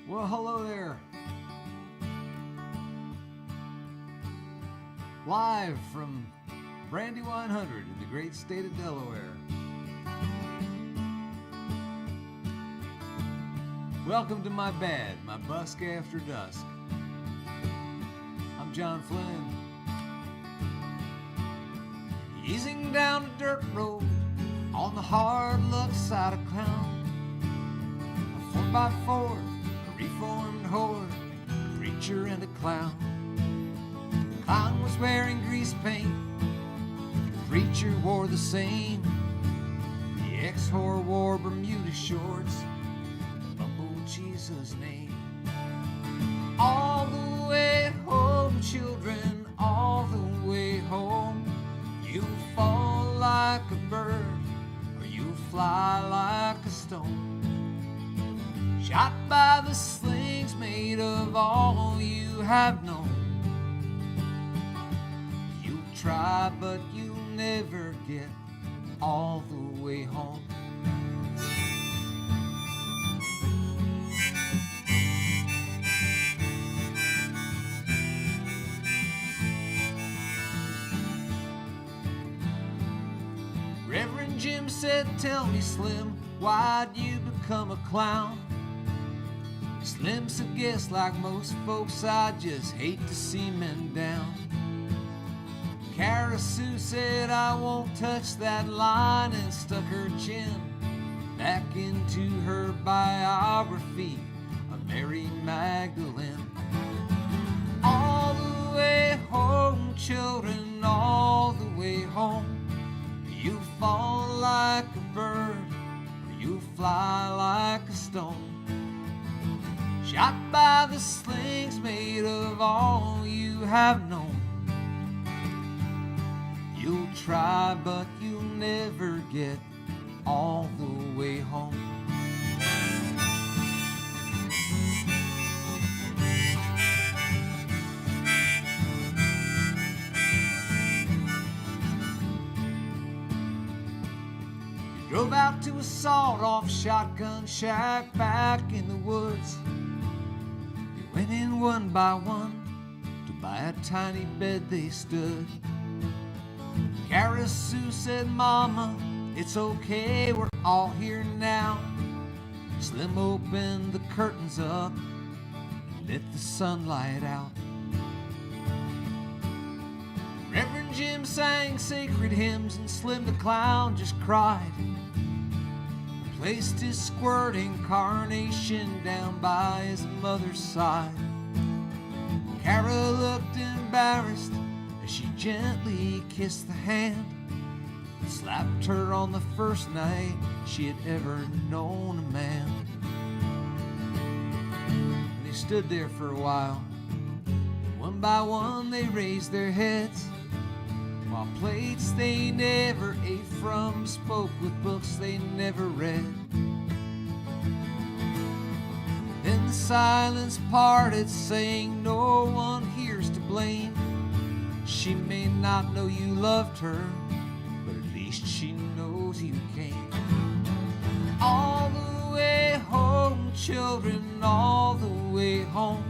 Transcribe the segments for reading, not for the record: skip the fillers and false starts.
Well, hello there. Live from Brandywine 100 in the great state of Delaware. Welcome to my B.A.D, my Busk after dusk. I'm John Flynn. Easing down a dirt road on the hard luck side of Clown. A 4x4, a reformed horde, a preacher and a clown. The clown was wearing grease paint, the preacher wore the same. The ex-whore wore Bermuda shorts, mumbled Jesus' name. All the way home, children, all the way home. You'll fall like a bird, or you'll fly like a stone. Shot by the slings made of all you have known. You'll try, but you'll never get all the way home. Reverend Jim said, "Tell me, Slim, why'd you become a clown?" Slim said, "Guess like most folks, I just hate to see men down." Cara Sue said, "I won't touch that line," and stuck her chin back into her biography of Mary Magdalene. All the way home, children, all the way home. You fall like a bird, or you fly like a stone. Shot by the slings made of all you have known. You'll try, but you'll never get all the way home. Drove out to a sawed-off shotgun shack back in the woods. They went in one by one to buy a tiny bed they stood. Cara Sue said, "Mama, it's okay, we're all here now." Slim opened the curtains up and let the sunlight out. Reverend Jim sang sacred hymns and Slim the clown just cried. Placed his squirting carnation down by his mother's side. Cara looked embarrassed as she gently kissed the hand that slapped her on the first night she had ever known a man. And they stood there for a while. One by one they raised their heads, while plates they never ate from spoke with books they never read. Then the silence parted, saying, "No one here's to blame. She may not know you loved her, but at least she knows you came." All the way home, children, all the way home.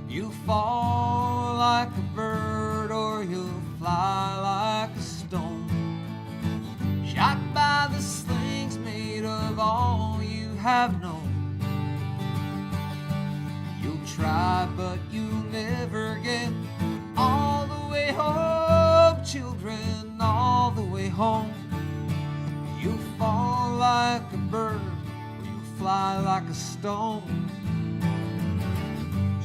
You'll fall like a bird, or you'll fly like a stone. Shot by the slings made of all you have known. You'll try, but you'll never get all the way home, children, all the way home. You'll fall like a bird, or you'll fly like a stone.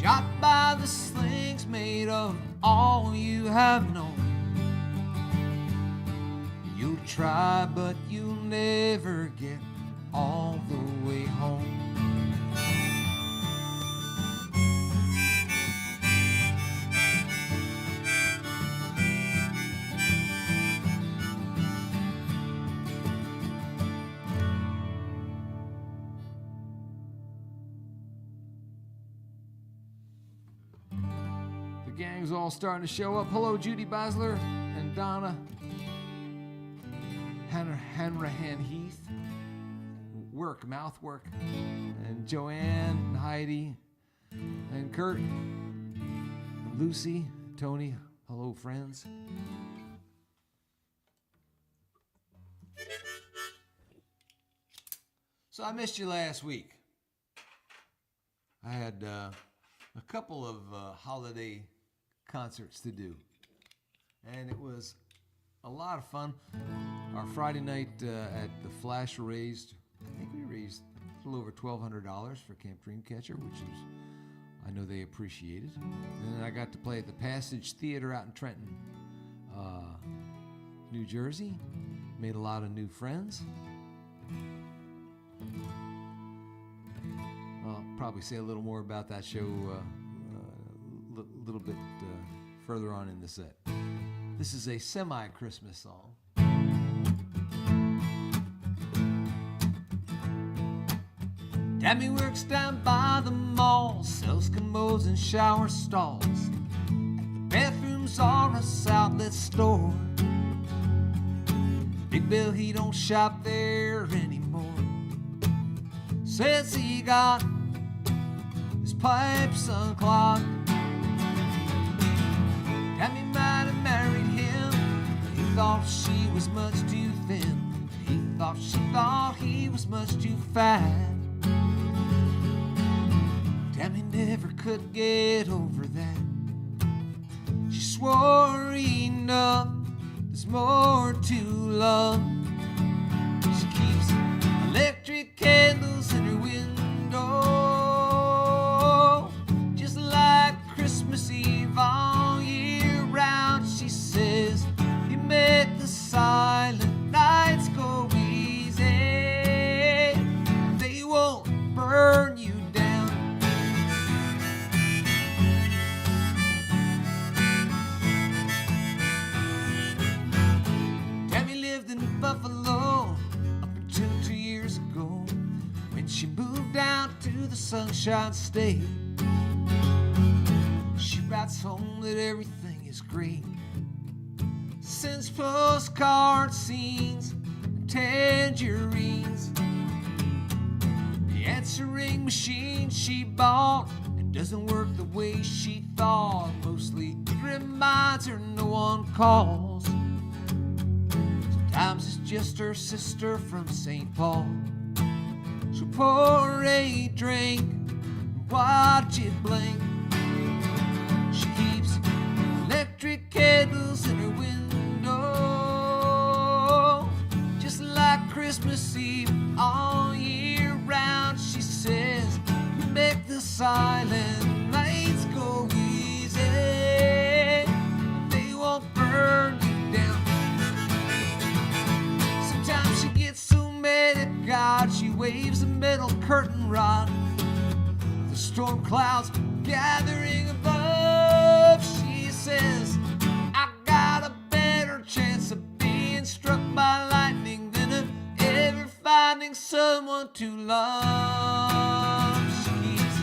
Shot by the slings made of all you have known. You'll try, but you'll never get all the way home. The gang's all starting to show up. Hello, Judy Basler and Donna Hanrahan Heath. Mouth work. And Joanne and Heidi And Kurt, Lucy, Tony, hello, friends. So I missed you last week. I had a couple of holiday concerts to do, and it was a lot of fun. Our Friday night at the Flash raised, I think we raised a little over $1,200 for Camp Dreamcatcher, which is, I know they appreciated. And then I got to play at the Passage Theater out in Trenton, New Jersey. Made a lot of new friends. I'll probably say a little more about that show a little bit further on in the set. This is a semi-Christmas song. Tammy works down by the mall, sells commodes and shower stalls. The bathrooms are a outlet store. Big Bill, he don't shop there anymore. Says he got his pipes unclogged. Tammy might have married him, but he thought she was much too thin. He thought he was much too fat. Tammy never could get over that. She swore enough, there's more to love. She keeps electric candles in her window, just like Christmas Eve all year round. She says, you make the silent nights go easy. They won't burn you down. Tammy lived in Buffalo up until 2 years ago, when she moved out to the Sunshine State. She writes home that everything is great, sends postcard scenes and tangerines. The answering machine she bought, it doesn't work the way she thought. Mostly it reminds her no one calls. Sometimes it's just her sister from St. Paul. She'll pour a drink and watch it blink. She keeps electric candles in her window, just like Christmas Eve all year round. She says, make the silent nights go easy. They won't burn you down. Sometimes she gets so mad at God, she waves a metal curtain rod. The storm clouds gathering above, she says, I got a better chance of being struck by lightning than of ever finding someone to love. She keeps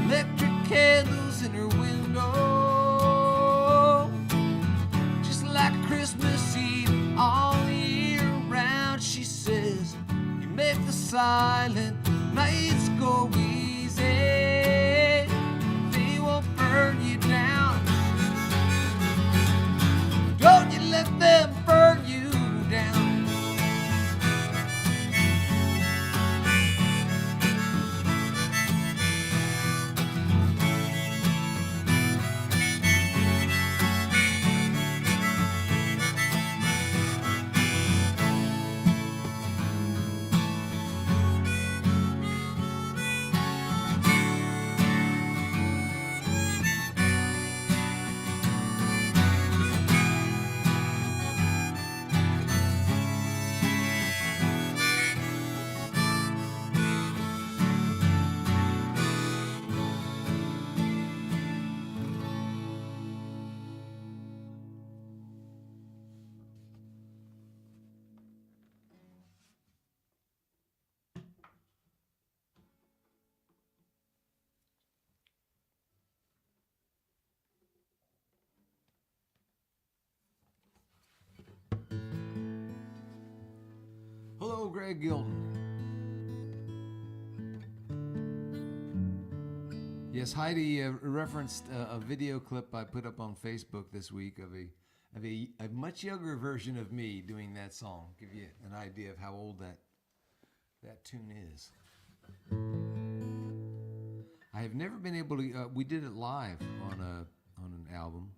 electric candles in her window, just like Christmas Eve all year round. She says, you make the silent nights go easy. They won't burn you down. Don't you let them burn you down. Hello, Greg Gilden. Yes, Heidi referenced a video clip I put up on Facebook this week of a much younger version of me doing that song. Give you an idea of how old that tune is. I have never been able to. We did it live on an album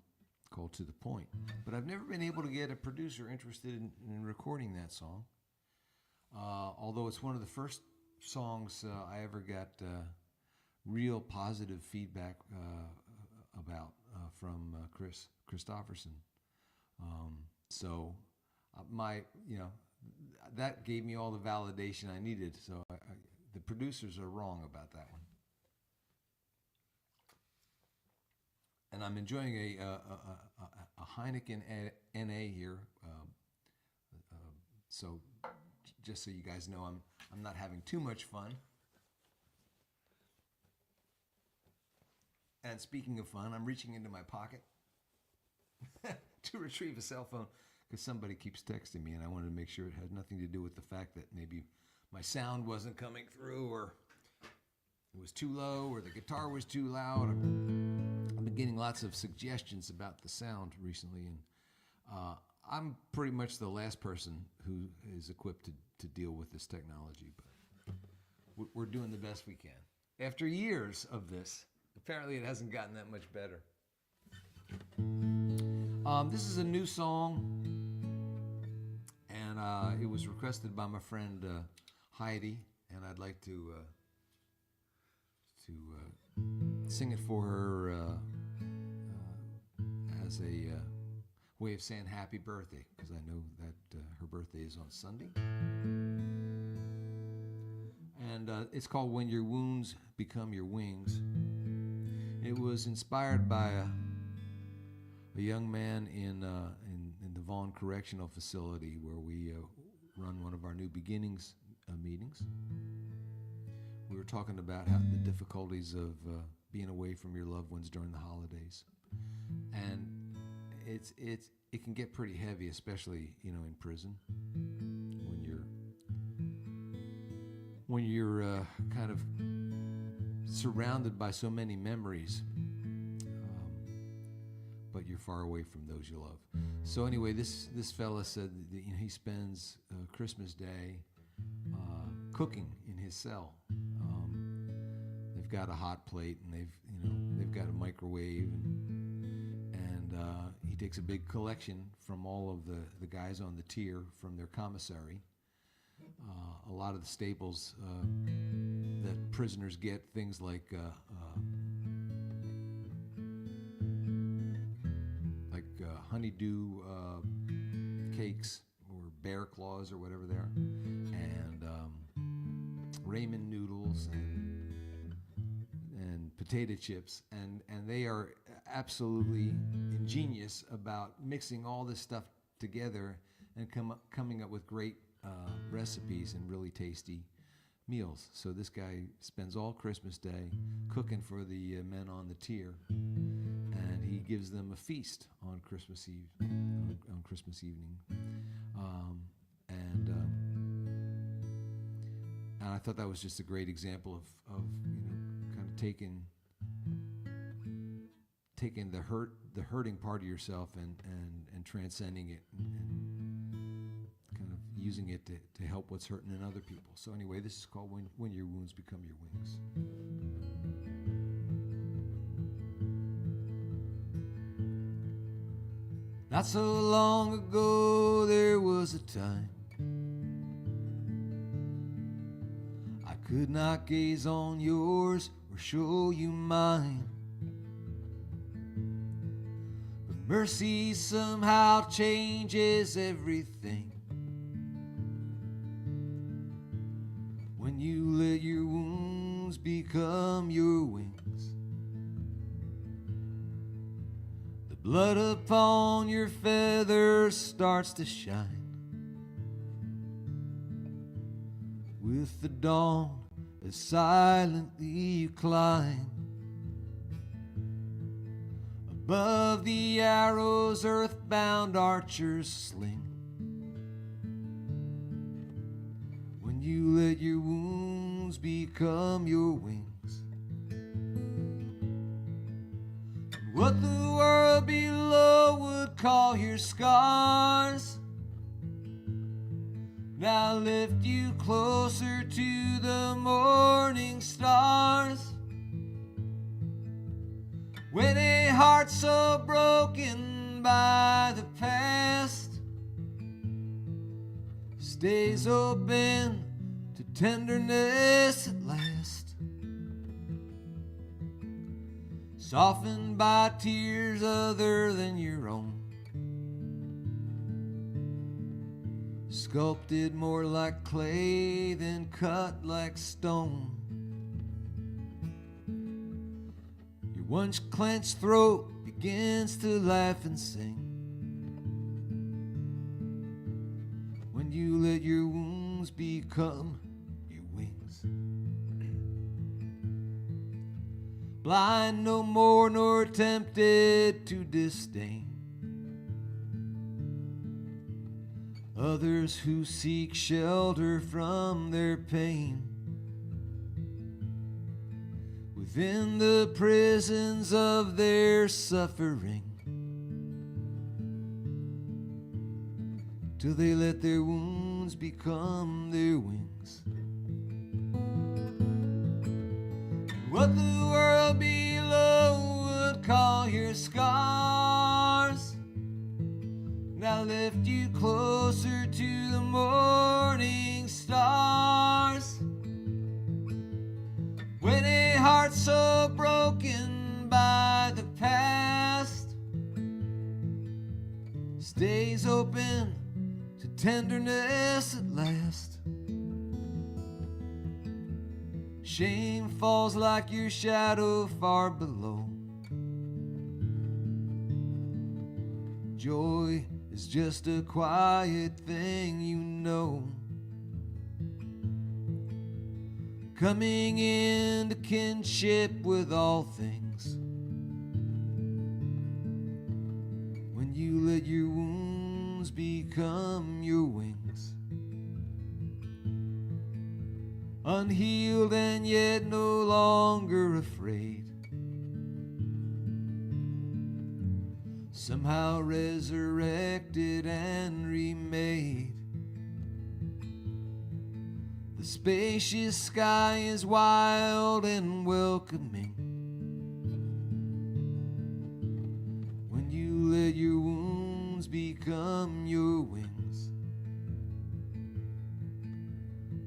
called To the Point, but I've never been able to get a producer interested in recording that song. Although it's one of the first songs I ever got real positive feedback about from Chris Christopherson. So that gave me all the validation I needed. So the producers are wrong about that one. And I'm enjoying a Heineken NA here. So just so you guys know, I'm not having too much fun. And speaking of fun, I'm reaching into my pocket to retrieve a cell phone because somebody keeps texting me, and I wanted to make sure it had nothing to do with the fact that maybe my sound wasn't coming through, or it was too low, or the guitar was too loud. I've been getting lots of suggestions about the sound recently, and I'm pretty much the last person who is equipped to deal with this technology, but we're doing the best we can. After years of this, apparently it hasn't gotten that much better. This is a new song, and it was requested by my friend Heidi, and I'd like to sing it for her as a way of saying happy birthday, because I know that her birthday is on Sunday. And it's called When Your Wounds Become Your Wings. It was inspired by a young man in the Vaughan Correctional Facility, where we run one of our New Beginnings meetings. We were talking about the difficulties of being away from your loved ones during the holidays, and it can get pretty heavy, especially in prison, when you're kind of surrounded by so many memories, but you're far away from those you love. So anyway, this fella said that he spends Christmas Day cooking in his cell. They've got a hot plate, and they've got a microwave, and he takes a big collection from all of the guys on the tier from their commissary. A lot of the staples that prisoners get, things like honeydew cakes, or bear claws, or whatever they are, and ramen noodles, and potato chips, and they are absolutely ingenious about mixing all this stuff together and coming up with great recipes and really tasty meals. So this guy spends all Christmas Day cooking for the men on the tier, and he gives them a feast on Christmas Eve, on Christmas evening, and I thought that was just a great example of kind of taking the hurting part of yourself and transcending it, and kind of using it to help what's hurting in other people. So anyway, this is called When Your Wounds Become Your Wings. Not so long ago there was a time I could not gaze on yours or show you mine, but mercy somehow changes everything when you let your wounds become your wings. The blood upon your feathers starts to shine. With the dawn, as silently you climb above the arrows earthbound archers sling. When you let your wounds become your wings, what the world below would call your scars now lift you closer to the morning stars. When a heart so broken by the past stays open to tenderness at last, softened by tears other than your own, sculpted more like clay than cut like stone. Your once clenched throat begins to laugh and sing when you let your wounds become your wings. Blind no more nor tempted to disdain others who seek shelter from their pain within the prisons of their suffering, till they let their wounds become their wings. What the world below would call your scars now lift you closer to the morning stars. When a heart so broken by the past stays open to tenderness at last, shame falls like your shadow far below. Joy is just a quiet thing you know, coming into kinship with all things when you let your wounds become your wings. Unhealed and yet no longer afraid, somehow resurrected and remade. The spacious sky is wild and welcoming when you let your wounds become your wings.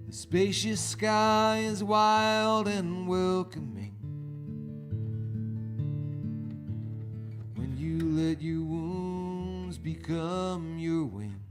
The spacious sky is wild and welcoming when you let your wounds become your wings.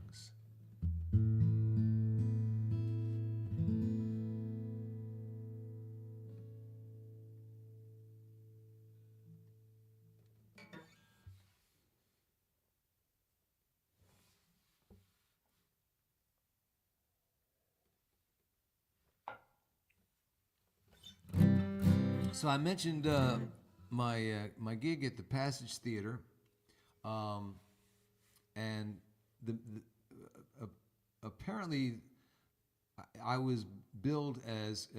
So I mentioned my gig at the Passage Theater, and apparently I was billed as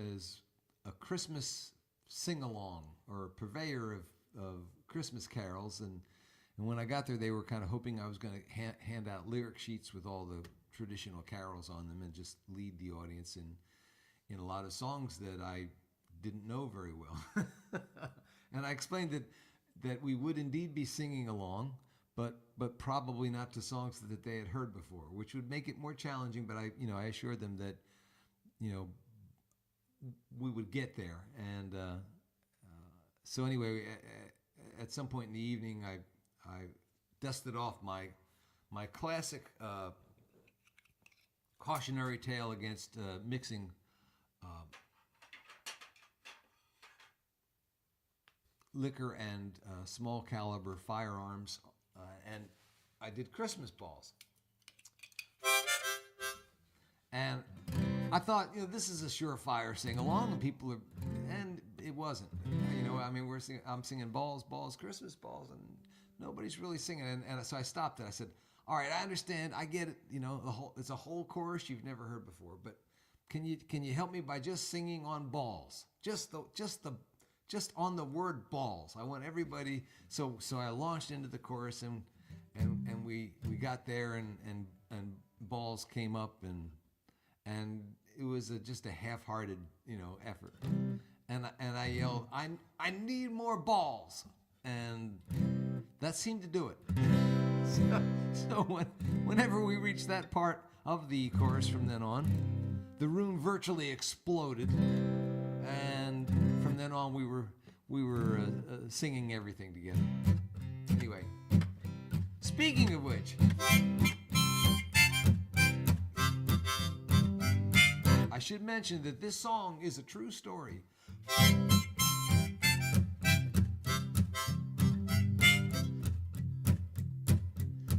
a Christmas sing-along or purveyor of Christmas carols, and when I got there, they were kind of hoping I was going to hand out lyric sheets with all the traditional carols on them and just lead the audience in a lot of songs that I didn't know very well. And I explained that we would indeed be singing along, but probably not to songs that they had heard before, which would make it more challenging. But I assured them that we would get there. And so anyway, at some point in the evening, I dusted off my classic cautionary tale against mixing liquor and small caliber firearms, and I did Christmas balls. And I thought, this is a surefire sing along, and people are, and it wasn't. I mean, I'm singing balls, Christmas balls, and nobody's really singing. And so I stopped it. I said, all right, I understand, I get it. It's a whole chorus you've never heard before, but can you help me by just singing on balls, just the just on the word balls. I want everybody. So I launched into the chorus, and we got there, and balls came up, and it was just a half-hearted effort. And I yelled, I need more balls, and that seemed to do it. So whenever we reached that part of the chorus from then on, the room virtually exploded, and from then on we were singing everything together. Anyway, speaking of which, I should mention that this song is a true story.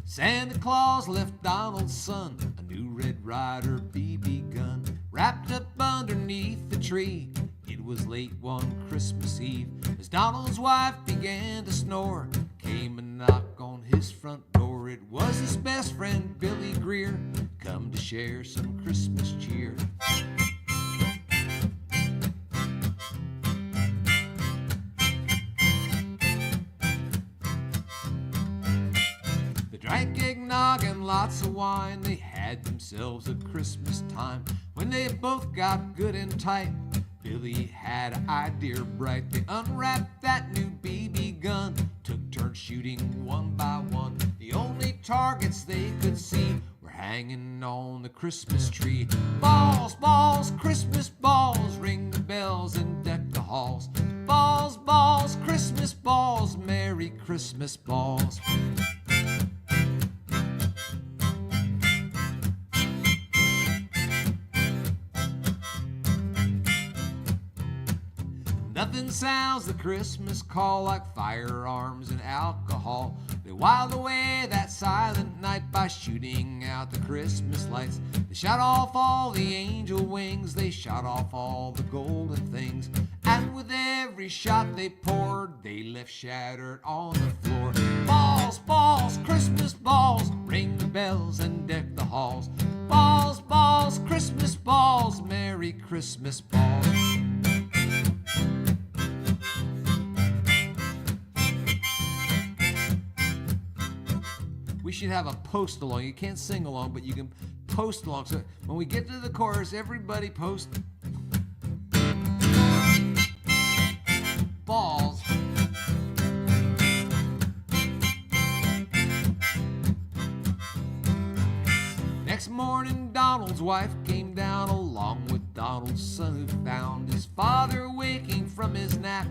Santa Claus left Donald's son a new Red Ryder BB gun wrapped up underneath the tree. It was late one Christmas Eve as Donald's wife began to snore. Came a knock on his front door. It was his best friend Billy Greer, come to share some Christmas cheer. Drank eggnog and lots of wine. They had themselves a Christmas time. When they both got good and tight, Billy had an idea bright. They unwrapped that new BB gun, took turns shooting one by one. The only targets they could see were hanging on the Christmas tree. Balls, balls, Christmas balls, ring the bells and deck the halls. Balls, balls, Christmas balls, Merry Christmas balls. Nothing sounds the Christmas call like firearms and alcohol. They whiled away that silent night by shooting out the Christmas lights. They shot off all the angel wings, they shot off all the golden things. And with every shot they poured, they left shattered on the floor. Balls, balls, Christmas balls, ring the bells and deck the halls. Balls, balls, Christmas balls, Merry Christmas balls. We should have a post along. You can't sing along, but you can post along. So when we get to the chorus, everybody post balls. Next morning, Donald's wife came down along with Donald's son, who found his father waking from his nap.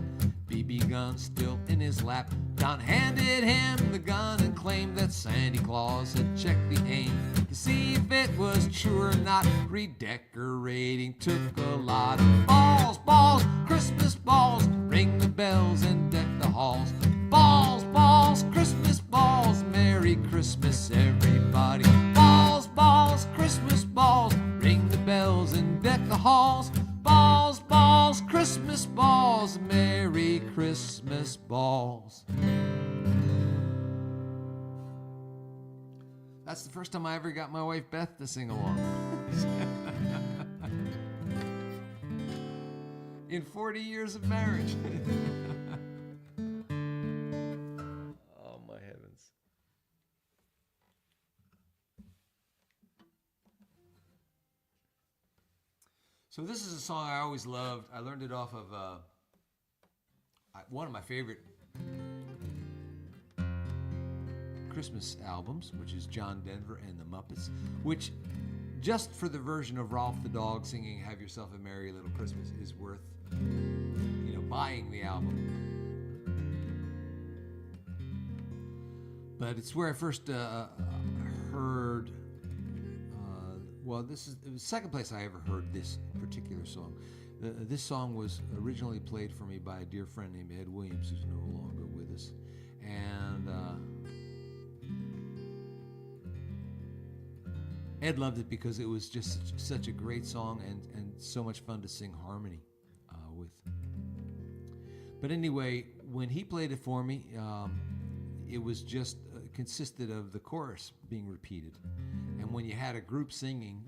BB gun still in his lap. Don handed him the gun and claimed that Santa Claus had checked the aim to see if it was true or not. Redecorating took a lot of balls, balls, Christmas balls, ring the bells and deck the halls. Balls, balls, Christmas balls, Merry Christmas everybody. Balls, balls, Christmas balls, ring the bells and deck the halls. Balls, balls, Christmas balls, Merry Christmas balls. That's the first time I ever got my wife Beth to sing along. In 40 years of marriage. Oh, my heavens. So this is a song I always loved. I learned it off of one of my favorite Christmas albums, which is John Denver and the Muppets, which just for the version of Rolf the Dog singing Have Yourself a Merry Little Christmas is worth, buying the album. But it's where I first heard, it was the second place I ever heard this particular song. This song was originally played for me by a dear friend named Ed Williams, who's no longer with us. And Ed loved it because it was just such a great song and so much fun to sing harmony with. But anyway, when he played it for me, it was just consisted of the chorus being repeated. And when you had a group singing,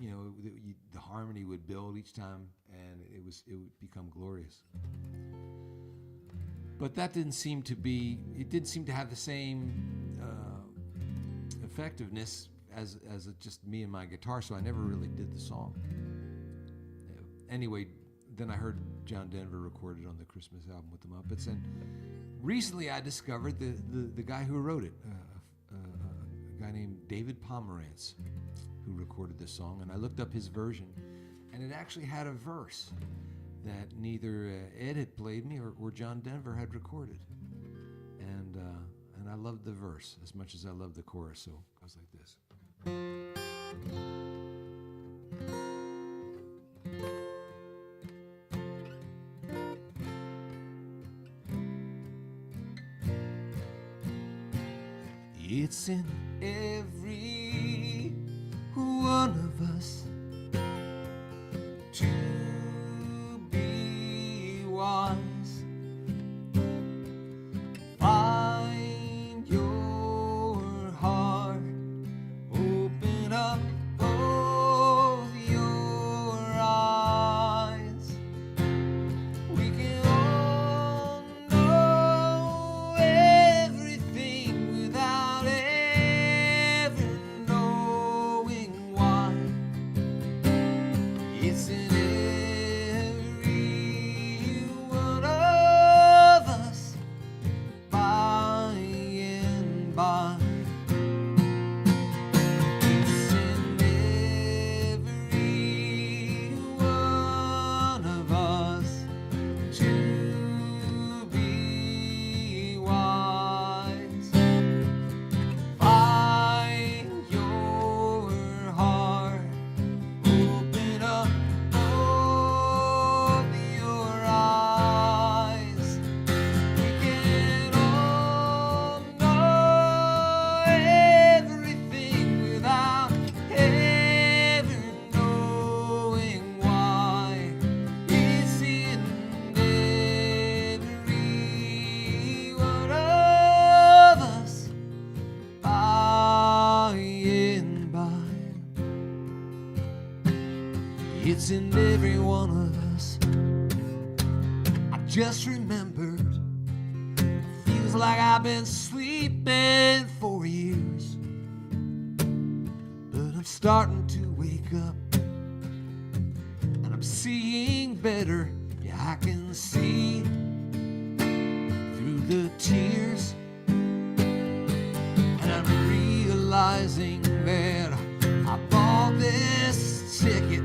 the harmony would build each time, and it would become glorious. But that didn't seem to be, it didn't seem to have the same effectiveness as just me and my guitar, so I never really did the song. Anyway, then I heard John Denver recorded on the Christmas album with the Muppets, and recently I discovered the guy who wrote it, a guy named David Pomerantz, who recorded this song, and I looked up his version, and it actually had a verse that neither Ed had played me or John Denver had recorded. And I loved the verse as much as I loved the chorus, so it goes like this. It's in every one of us to be wise. Find your heart, open up both your eyes. We can all know everything without ever knowing why. It's in every one of us by and by. It's in every one of us to be wise. Find your heart, open up both your eyes. We can all know everything without ever knowing why. It's in every one of us by and by. It's in every one of us. I just remembered, feels like I've been sleeping for years, but I'm starting to wake up and I'm seeing better. Yeah, I can see through the tears, and I'm realizing that I bought this ticket,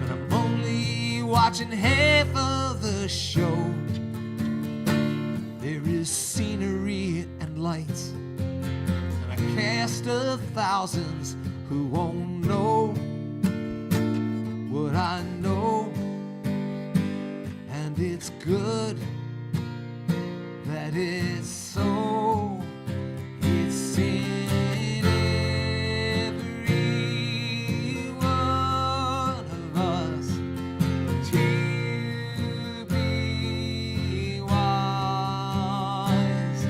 but I'm only watching half of the show. There is scenery and lights, and a cast of thousands who won't know what I know. And it's good that it's so. It's in every one of us to be wise.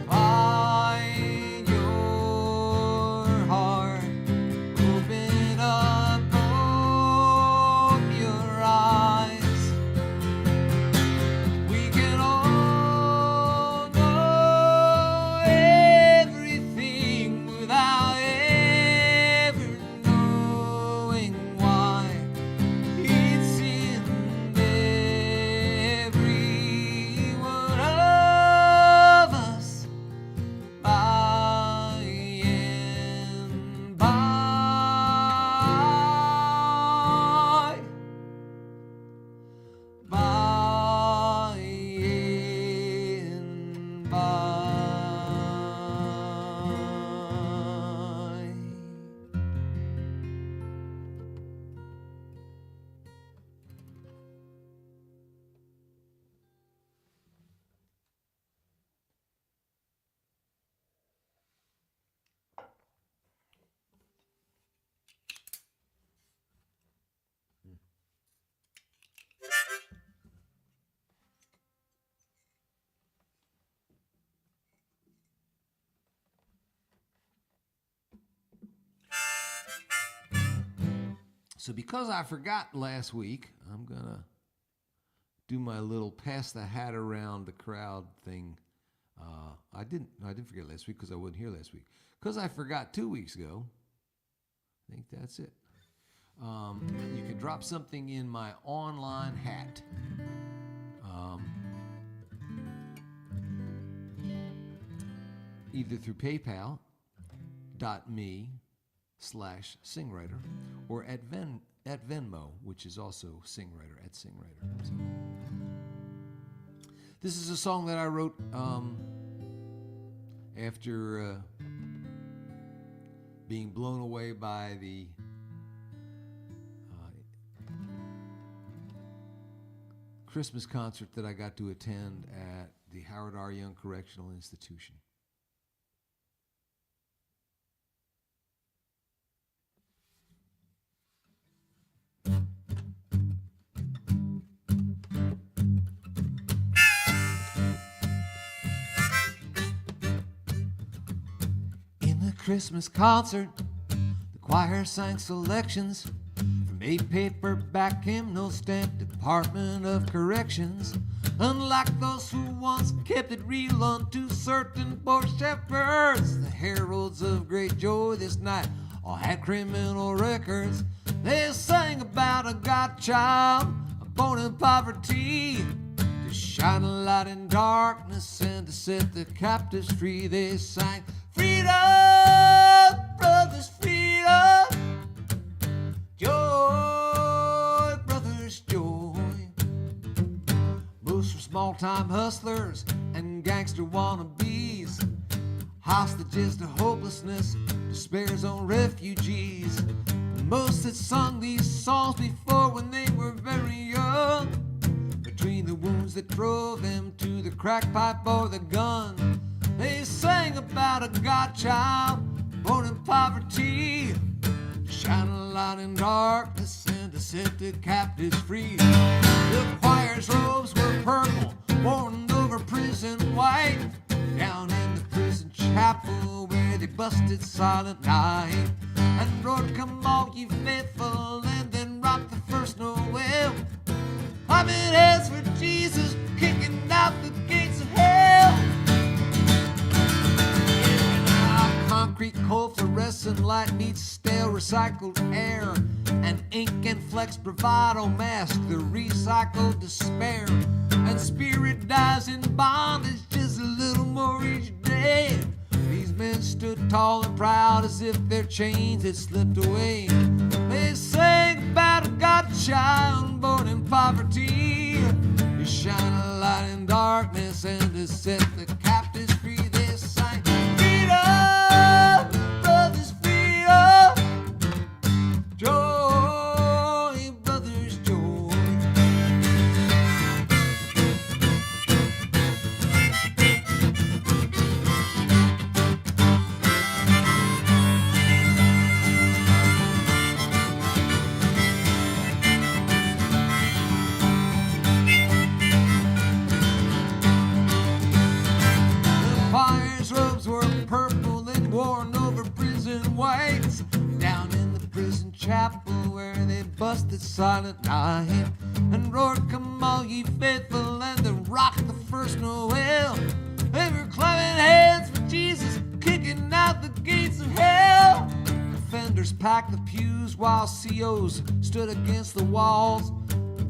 Find your heart, open up both your eyes. We can all know everything without ever knowing why. It's in every one of us by and by. By and by. So because I forgot last week, I'm gonna do my little pass the hat around the crowd thing. I didn't forget last week because I wasn't here last week. Because I forgot 2 weeks ago. I think that's it. You can drop something in my online hat. Either through PayPal.me/singwriter or at Venmo, which is also Singwriter, at Singwriter. So, this is a song that I wrote after being blown away by the Christmas concert that I got to attend at the Howard R. Young Correctional Institution. Christmas concert, the choir sang selections from a paperback hymnal stamped Department of Corrections. Unlike those who once kept it real unto certain poor shepherds, the heralds of great joy this night all had criminal records. They sang about a God-child born in poverty, to shine a light in darkness and to set the captives free. They sang, freedom, brothers, freedom, joy, brothers, joy. Most were small-time hustlers and gangster wannabes, hostages to hopelessness, despair's own refugees. Most had sung these songs before when they were very young, between the wounds that drove them to the crack pipe or the gun. They sang about a God-child born in poverty, to shine a light in darkness and to set the captives free. The choir's robes were purple, worn over prison white, down in the prison chapel where they busted Silent Night and roared, come all ye faithful, and then rocked the first Noel. I'm in hands for Jesus, kicking out the gates of hell. Concrete, cold, fluorescent light meets stale recycled air, and ink and flex bravado mask the recycled despair. And spirit dies in bondage just a little more each day. These men stood tall and proud as if their chains had slipped away. They sang about a God-child born in poverty, to shine a light in darkness and to set the captives free. They sang, freedom, brothers, freedom, joy, brothers, joy. Purple and worn over prison whites, down in the prison chapel where they busted Silent Night and roared, come all ye faithful, and then rocked the first Noel. They were clapping hands for Jesus, kicking out the gates of hell. Offenders packed the pews while COs stood against the walls.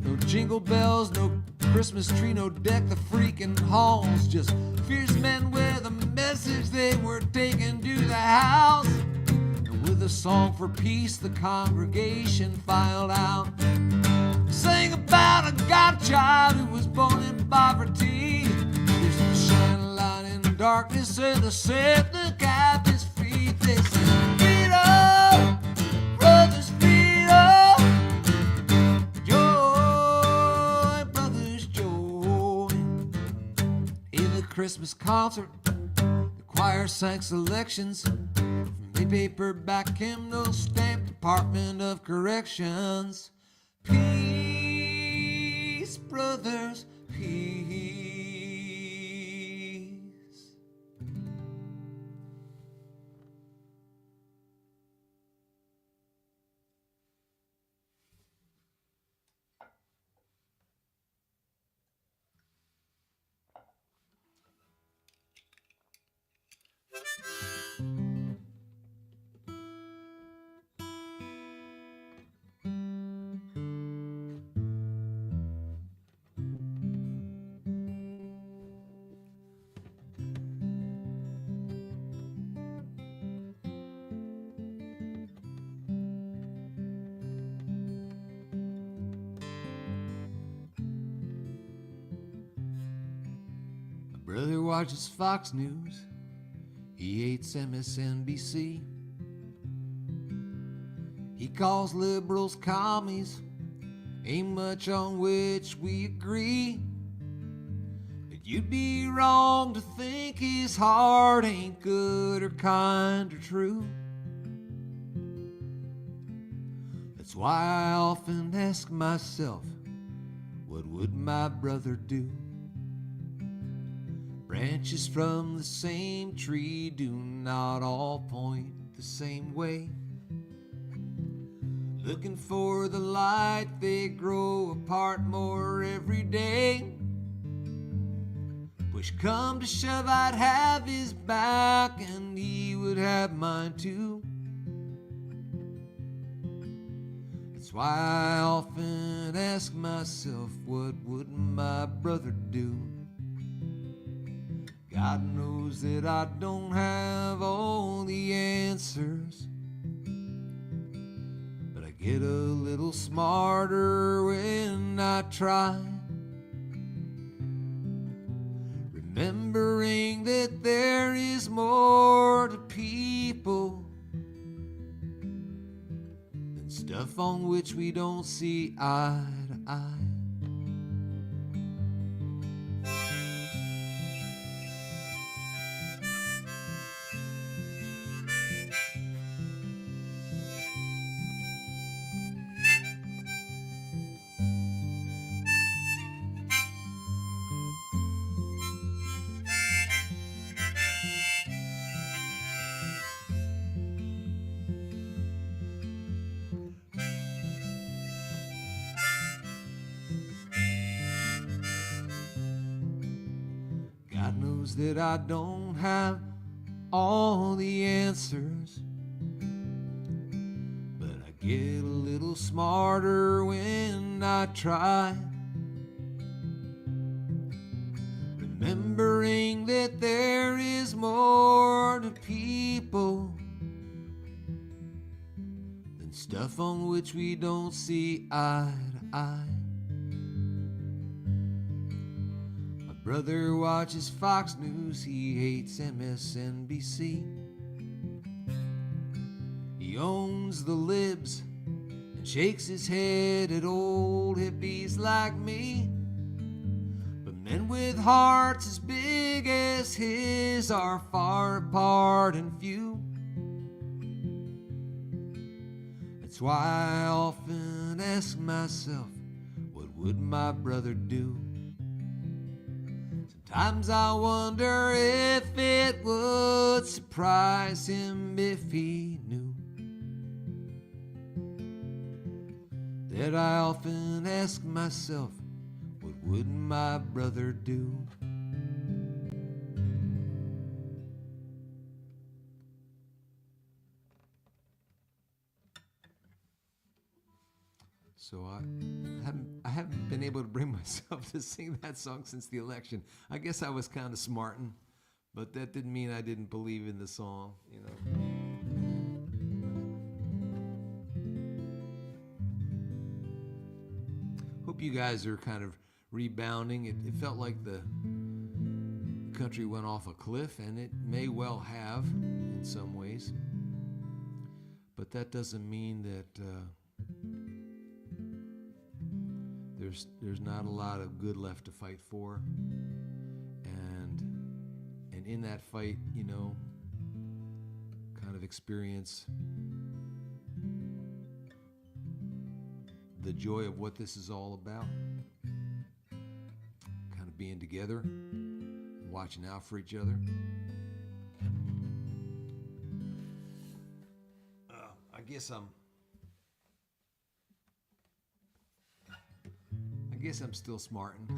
No jingle bells, no Christmas tree, no deck the freaking halls. Just fierce men with a message they were taking to the house. And with a song for peace, the congregation filed out. Sang about a God-child who was born in poverty, just to shine a light in darkness and to set the captives free. They said, freedom, brothers, freedom, joy, brothers, joy. In the Christmas concert, the choir sang selections from a paperback hymnal stamped Department of Corrections. Peace, brothers, peace. brother watches Fox News. He hates MSNBC. He calls liberals commies. Ain't much on which we agree. But you'd be wrong to think his heart ain't good or kind or true. That's why I often ask myself, what would my brother do? Branches from the same tree do not all point the same way. Looking for the light, they grow apart more every day. Push come to shove, I'd have his back and he would have mine too. That's why I often ask myself, what would my brother do? God knows that I don't have all the answers, but I get a little smarter when I try, remembering that there is more to people than stuff on which we don't see eye to eye. God knows that I don't have all the answers, but I get a little smarter when I try, remembering that there is more to people than stuff on which we don't see eye to eye. Brother watches Fox News, he hates MSNBC. He owns the libs and shakes his head at old hippies like me. But men with hearts as big as his are far apart and few. That's why I often ask myself, what would my brother do? Sometimes I wonder if it would surprise him if he knew that I often ask myself, what would my brother do? So I haven't been able to bring myself to sing that song since the election. I guess I was kind of smarting, but that didn't mean I didn't believe in the song, you know. Hope you guys are kind of rebounding. It felt like the country went off a cliff, and it may well have in some ways. But that doesn't mean that there's not a lot of good left to fight for, and in that fight, you know, kind of experience the joy of what this is all about, kind of being together, watching out for each other. I guess I'm still smarting.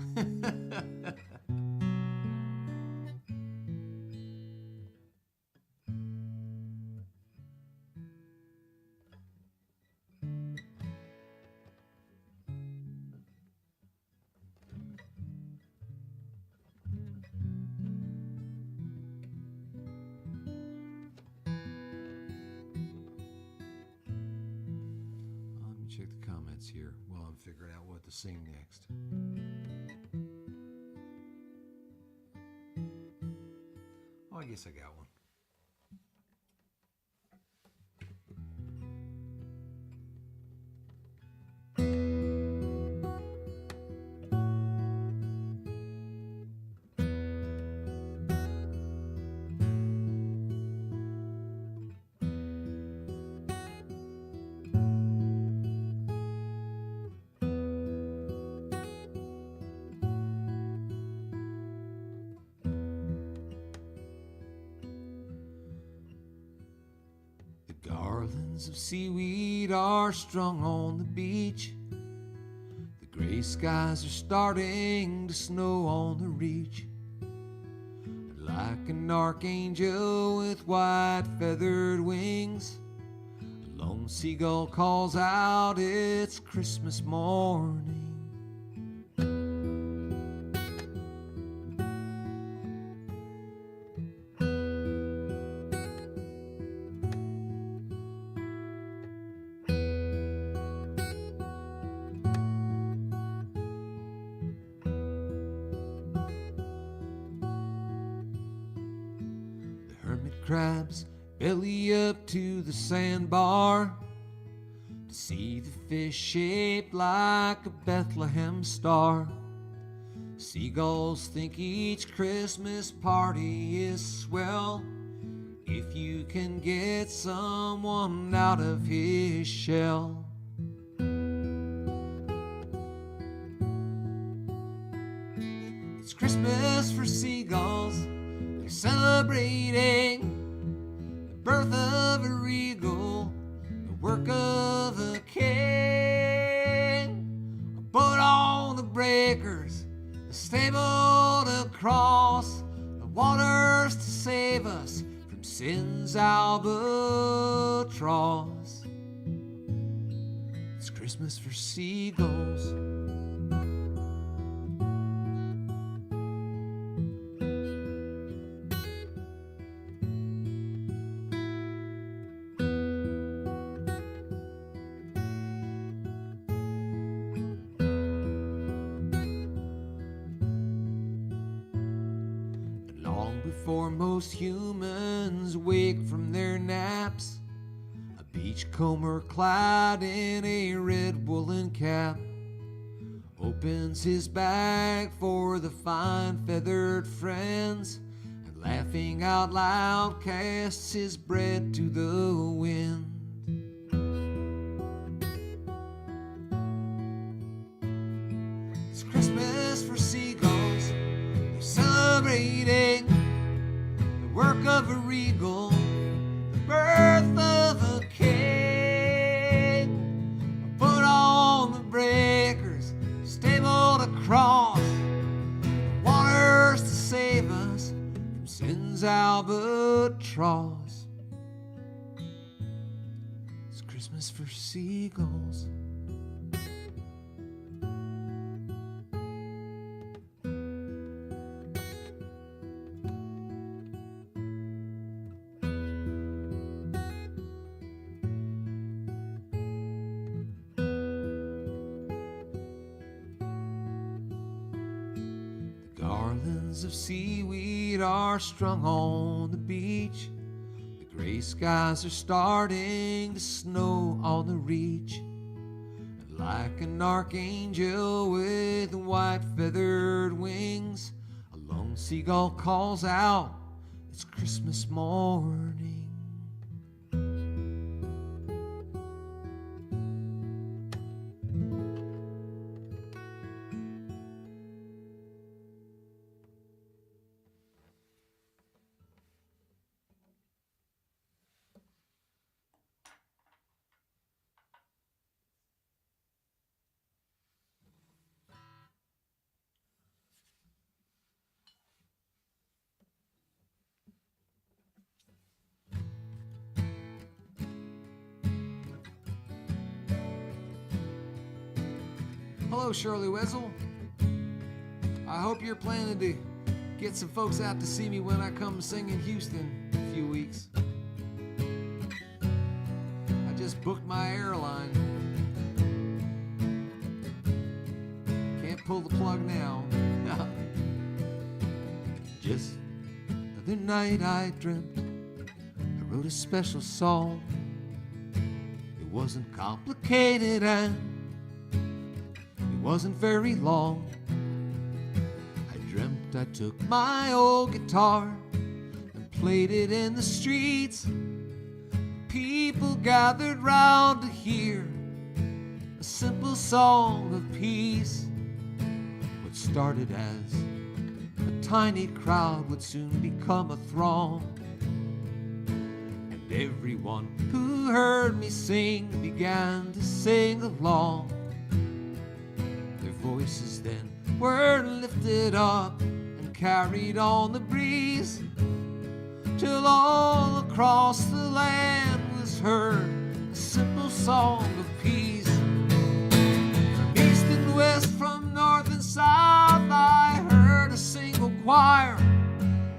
Let me check the comments here while I'm figuring out what to sing next. guess I got one. Garlands of seaweed are strung on the beach. The gray skies are starting to snow on the reach. And like an archangel with white feathered wings, a lone seagull calls out, it's Christmas morning. Crabs belly up to the sandbar to see the fish shaped like a Bethlehem star. Seagulls think each Christmas party is swell if you can get someone out of his shell. It's Christmas for seagulls, they're celebrating birth of a regal, the work of a king. A boat on the breakers, a stable to cross, the waters to save us from sin's albatross. It's Christmas for seagulls. Before most humans wake from their naps, a beachcomber clad in a red woolen cap opens his bag for the fine feathered friends, and laughing out loud casts his bread to the wind. It's Christmas for seagulls, they're celebrating work of a regal, the birth of a king. A boat on the breakers, stable to cross, waters to save us from sin's albatross. It's Christmas for seagulls. Garlands of seaweed are strung on the beach. The gray skies are starting to snow on the reach. And like an archangel with white feathered wings, a lone seagull calls out, it's Christmas morning. Hello, Shirley Wessel. I hope you're planning to get some folks out to see me when I come sing in Houston in a few weeks. I just booked my airline. Can't pull the plug now. Just other night I dreamt I wrote a special song. It wasn't complicated and it wasn't very long. I dreamt I took my old guitar and played it in the streets. People gathered round to hear a simple song of peace. What started as a tiny crowd would soon become a throng, and everyone who heard me sing began to sing along. Their voices then were lifted up and carried on the breeze, till all across the land was heard a simple song of peace. From east and west, from north and south, I heard a single choir.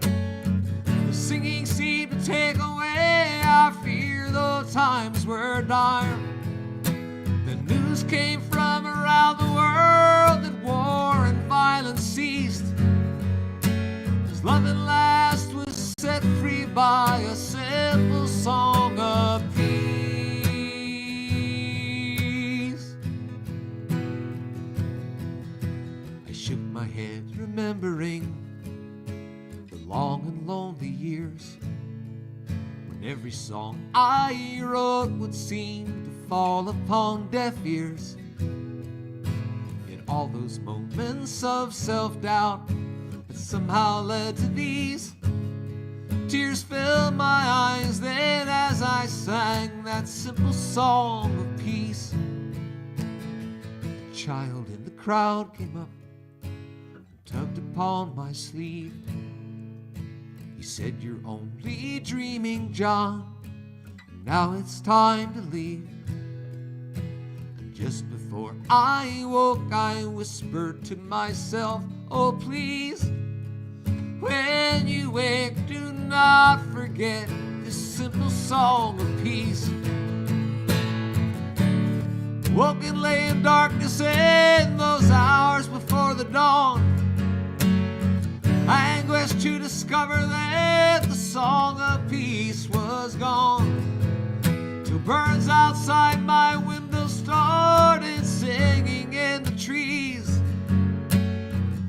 The singing seemed to take away our fear, though times were dire. The news came from around the world that war and violence ceased, as love at last was set free by a simple song of peace. I shook my head, remembering the long and lonely years when every song I wrote would seem to fall upon deaf ears. In all those moments of self-doubt that somehow led to these, tears filled my eyes then as I sang that simple song of peace. A child in the crowd came up and tugged upon my sleeve. He said, "You're only dreaming, John. Now it's time to leave." And just before I woke, I whispered to myself, "Oh, please, when you wake, do not forget this simple song of peace." Woke and lay in darkness in those hours before the dawn, anguished to discover that the song of peace was gone. Till birds outside my window started singing in the trees,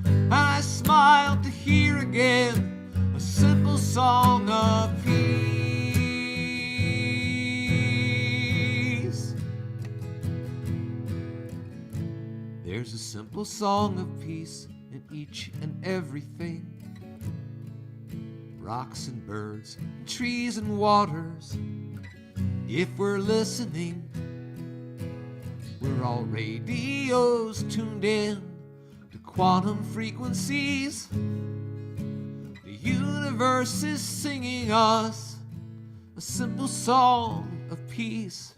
and I smiled to hear again a simple song of peace. There's a simple song of peace in each and everything. Rocks and birds, and trees and waters. If we're listening, we're all radios tuned in to quantum frequencies. The universe is singing us a simple song of peace.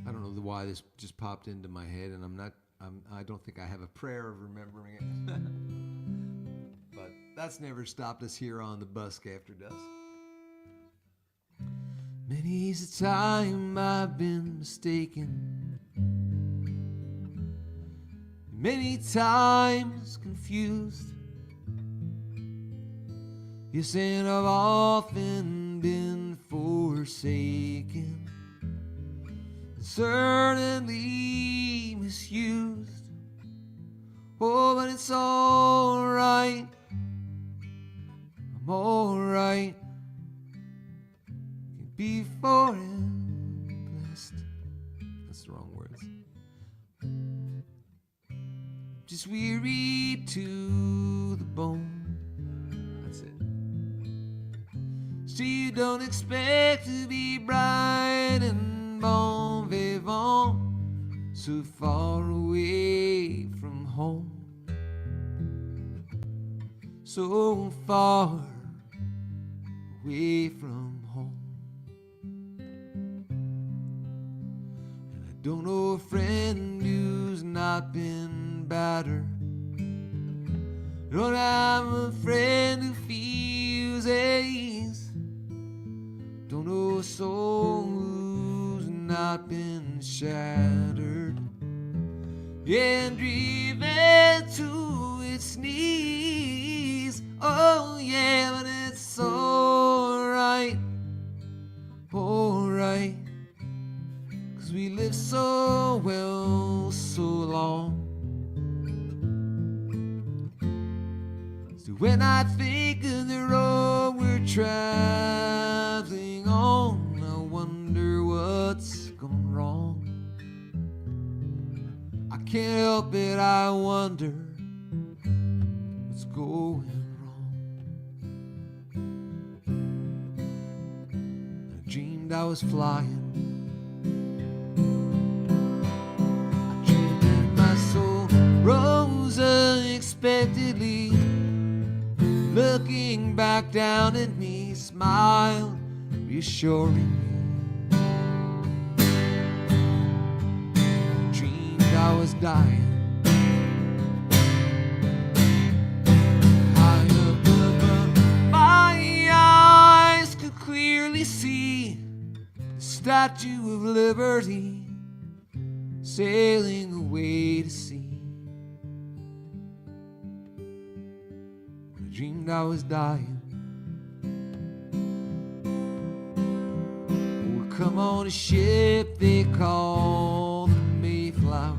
I don't know why this just popped into my head, and I don't think I have a prayer of remembering it. But that's never stopped us here on the Busk After Dusk. Many's the time I've been mistaken, many times confused. Yes, and I've often been forsaken, certainly misused. Oh, but it's all right. I'm all right. Can be forever blessed. That's the wrong words. Just just weary to the bone. That's it. So you don't expect to be bright and bon vivant, so far away from home, so far away from home. And I don't know a friend who's not been battered. I don't have a friend who feels ace. Don't know a soul who's not been shattered, yeah, and driven to its knees. Oh yeah, but it's alright, 'cause we live so well, so long. So when I think of the road we're traveling on, I wonder what's gone wrong. I can't help it, I wonder what's going wrong. I dreamed I was flying. I dreamed that my soul rose unexpectedly, looking back down at me, smiled reassuringly. I dreamed I was dying. High up above, my eyes could clearly see the Statue of Liberty sailing away to sea. I dreamed I was dying. Oh, come on a ship they call the Mayflower.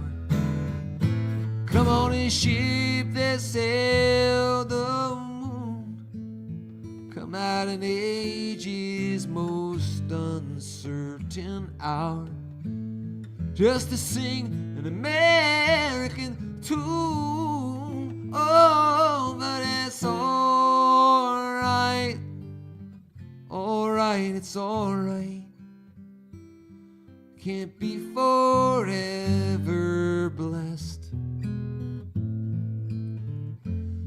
Come on a ship that sailed the moon. Come at an age's most uncertain hour, just to sing an American tune. Oh, but it's alright, it's alright. Can't be forever blessed.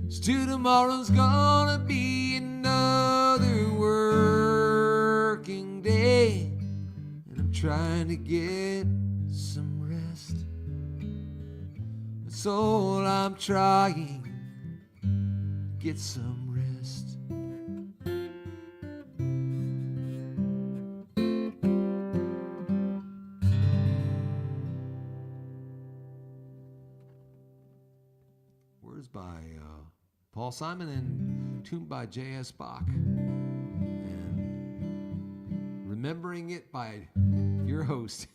Still tomorrow's gonna be another working day, and I'm trying to get some rest. That's all I'm trying, get some rest. Words by Paul Simon and tuned by J.S. Bach. And remembering it by your host.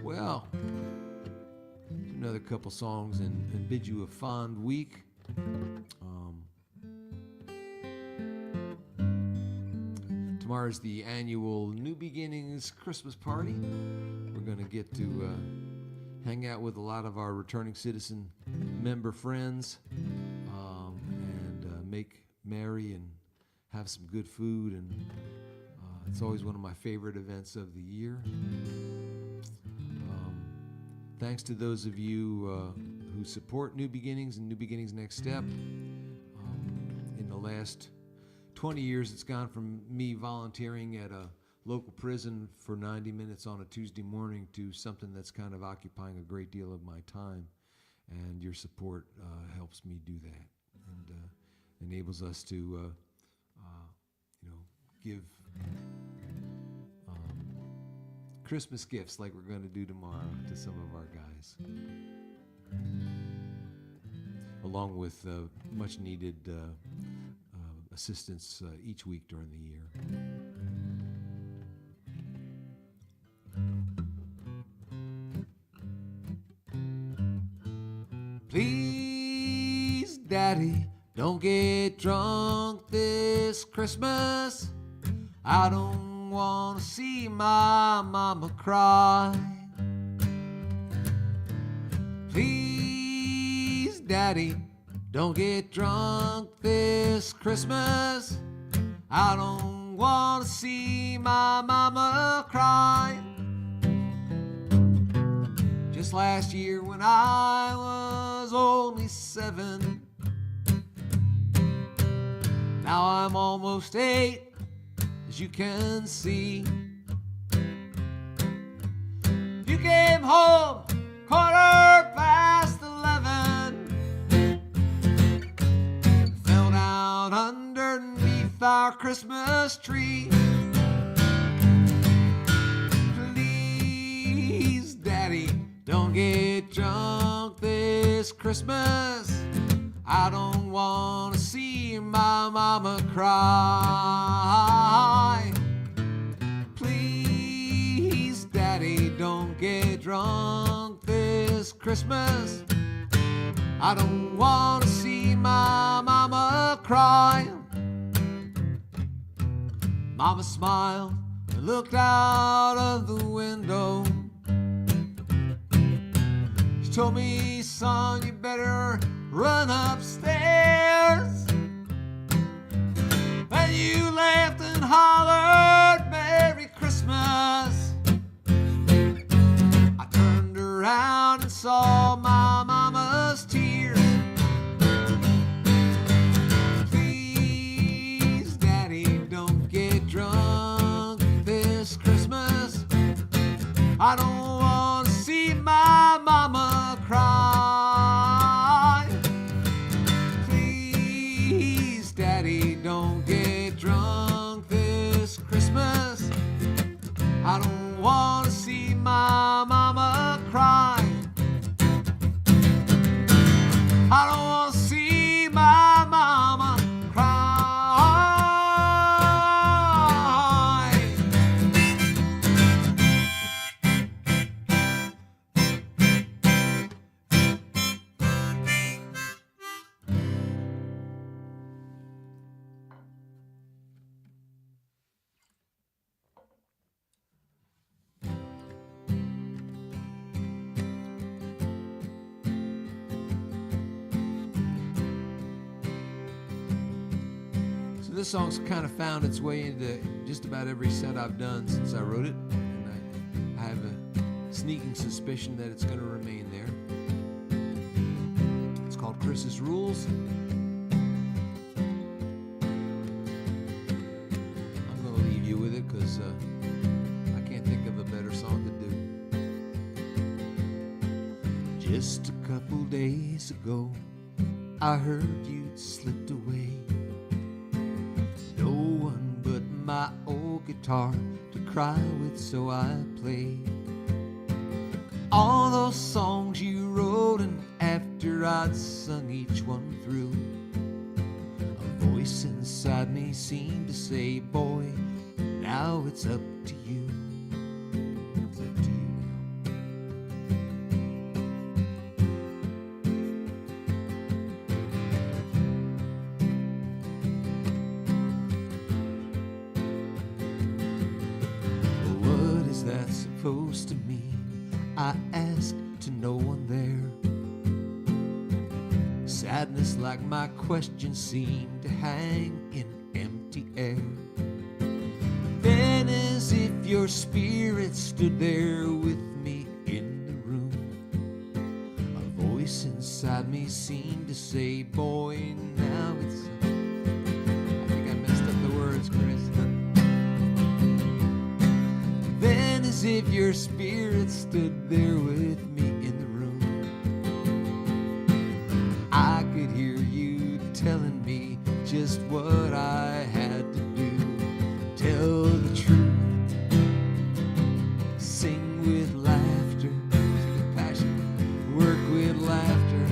Well, another couple songs and bid you a fond week. Tomorrow's the annual New Beginnings Christmas party. We're going to get to hang out with a lot of our returning citizen member friends and make merry and have some good food. And it's always one of my favorite events of the year. Thanks to those of you who support New Beginnings and New Beginnings Next Step. In the last 20 years, it's gone from me volunteering at a local prison for 90 minutes on a Tuesday morning to something that's kind of occupying a great deal of my time. And your support helps me do that and enables us to, give Christmas gifts like we're going to do tomorrow to some of our guys, along with much needed assistance each week during the year. Please, Daddy, don't get drunk this Christmas. I don't don't want to see my mama cry. Please, Daddy, don't get drunk this Christmas. I don't want to see my mama cry. Just last year when I was only 7, now I'm almost 8, as you can see. You came home 11:15, fell down underneath our Christmas tree. Please, Daddy, don't get drunk this Christmas. I don't want to see my mama cry. Please, Daddy, don't get drunk this Christmas. I don't want to see my mama cry. Mama smiled and looked out of the window. She told me, son, you better run upstairs. And you laughed and hollered, Merry Christmas. I turned around and saw my mama's tears. Please, Daddy, don't get drunk this Christmas. I don't want to see my mama cry. Please, Daddy, don't get drunk this Christmas. I don't want to see my mama cry. I don't want to see my mama cry. This song's kind of found its way into just about every set I've done since I wrote it, and I have a sneaking suspicion that it's going to remain there. It's called Chris's Rules. I'm going to leave you with it because I can't think of a better song to do. Just a couple days ago, I heard you'd slipped away. No one but my old guitar to cry with, so I played all those songs you wrote, and after I'd sung each one through, a voice inside me seemed to say, boy, now it's up to you. It's up to you supposed to mean? I asked to no one there. Sadness like my question seemed to hang in empty air. Then as if your spirit stood there with me in the room, a voice inside me seemed to say, boy, now it's... I think I messed up the words, Chris. As if your spirit stood there with me in the room, I could hear you telling me just what I had to do. Tell the truth, sing with laughter, sing with passion, work with laughter,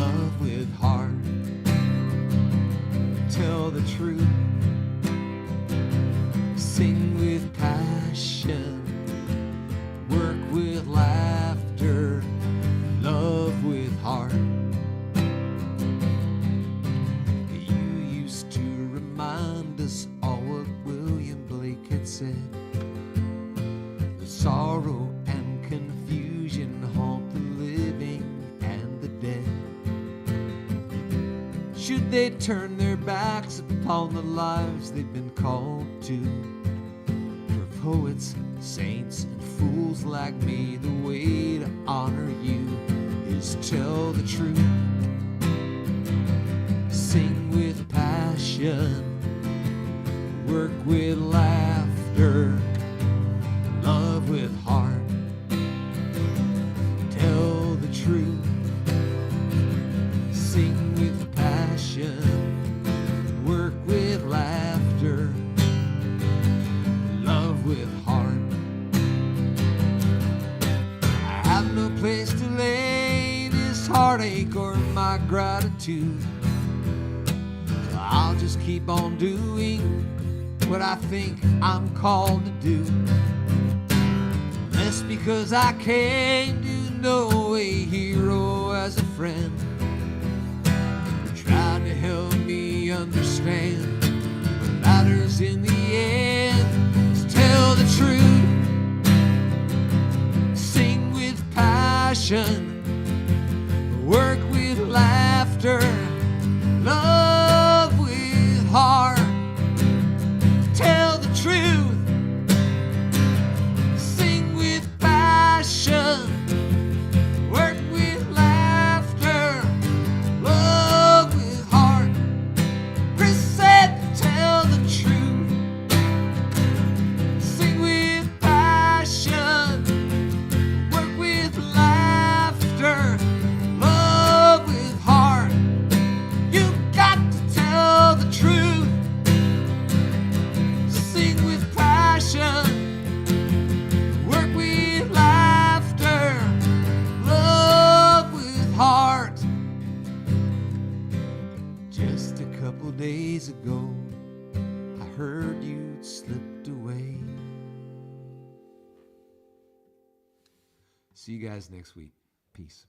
love with heart. Tell the truth, sing with passion, work with laughter, love with heart. You should they turn their backs upon the lives they've been called to. For poets, saints, and fools like me, the way to honor you is tell the truth. Sing with passion, work with laughter, love with heart. Tell the truth. Sing with passion, work with laughter, love with heart. I have no place to lay this heartache or my gratitude, so I'll just keep on doing what I think I'm called to do. That's because I came to know a hero as a friend, tried to help me understand what matters in the end is tell the truth. Sing with passion, work with laughter, love with heart. Tell the truth. Sing with passion, work with laughter, love with heart. Chris said to tell the truth. Sing with passion, work with laughter, love with heart. You got to tell the truth. Sing with passion, work with laughter, love with heart. Just a couple days ago, I heard you'd slipped away. See you guys next week. Peace.